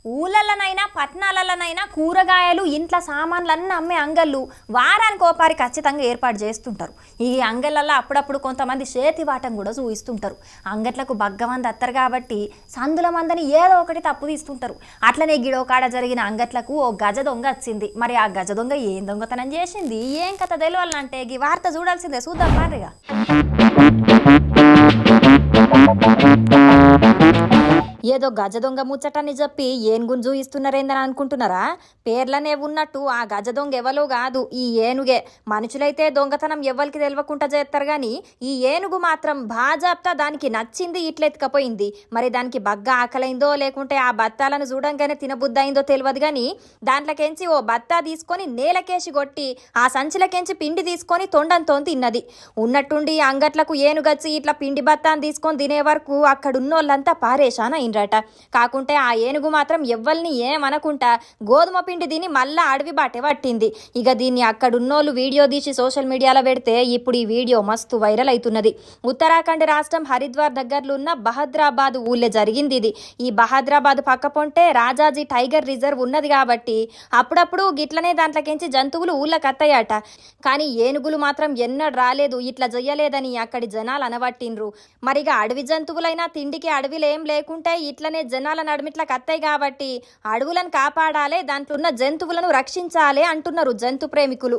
ఊళ్ళలోనైనా పట్టణాలలోనైనా కూరగాయలు ఇంట్లో సామాన్లన్నీ అమ్మే అంగళ్ళు వారానికి ఓపారి ఖచ్చితంగా ఏర్పాటు చేస్తుంటారు. ఈ అంగళ్ళల్లో అప్పుడప్పుడు కొంతమంది చేతి వాటం కూడా చూపిస్తుంటారు. అంగట్లకు బగ్గమంది అత్తరు కాబట్టి సందుల మందని ఏదో ఒకటి తప్పు తీస్తుంటారు. అట్లనే గిడో కాడ జరిగిన అంగట్లకు ఓ గజ దొంగ వచ్చింది. మరి ఆ గజ దొంగ ఏం దొంగతనం చేసింది, ఏం కథ తెలియాలంటే ఈ వార్త చూడాల్సిందే. చూద్దాం మారిగా. ఏదో గజ దొంగ ముచ్చటని చెప్పి ఏనుగును చూయిస్తున్నారేందని అనుకుంటున్నారా? పేర్లనే ఉన్నట్టు ఆ గజ దొంగ ఎవలో కాదు, ఈ ఏనుగే. మనుషులైతే దొంగతనం ఎవ్వరికి తెలియకుండా చేస్తారు కానీ ఈ ఏనుగు మాత్రం బాజాప్తా దానికి నచ్చింది ఇట్లెత్తుకపోయింది. మరి దానికి బగ్గా ఆకలైందో లేకుంటే ఆ బత్తాలను చూడంగానే తినబుద్దయిందో తెలియదు కానీ దాంట్లోకెంచి ఓ బత్తా తీసుకొని నేలకేసి కొట్టి ఆ సంచిలకెంచి పిండి తీసుకొని తొండంతో తిన్నది. ఉన్నట్టుండి అంగట్లకు ఏనుగచ్చి ఇట్లా పిండి బత్తాన్ని తీసుకొని తినే వరకు అక్కడున్నోళ్ళంతా పారేషాన్ అయిండ్రట. కాకుంటే ఆ ఏనుగు మాత్రం ఎవ్వల్ని ఏమనకుంటా గోధుమ పిండి తిని మళ్ళా అడవి బాటే పట్టింది. ఇక దీన్ని అక్కడున్నోళ్ళు వీడియో తీసి సోషల్ మీడియాలో పెడితే ఇప్పుడు ఈ వీడియో మస్తు వైరల్ అవుతున్నది. ఉత్తరాఖండ్ రాష్ట్రం హరిద్వార్ దగ్గరలో ఉన్న బహద్రాబాద్ ఊళ్ళే జరిగింది ఇది. ఈ బహద్రాబాద్ పక్క పొంటే రాజాజీ టైగర్ రిజర్వ్ ఉన్నది కాబట్టి అప్పుడప్పుడు గిట్లనే దాంట్లోకించి జంతువులు ఊళ్ళకి అత్తయ్యాట. కానీ ఏనుగులు మాత్రం ఎన్నడూ రాలేదు, ఇట్లా చెయ్యలేదని అక్కడి జనాలు అనబట్టిండ్రు. మరిగా అడవి జంతువులైనా తిండికి అడవిలో ఏం లేకుంటే ఇట్లనే జనాల నడుమిట్ల కత్తాయి కాబట్టి అడవులను కాపాడాలి, దాంట్లో ఉన్న జంతువులను రక్షించాలి అంటున్నారు జంతు ప్రేమికులు.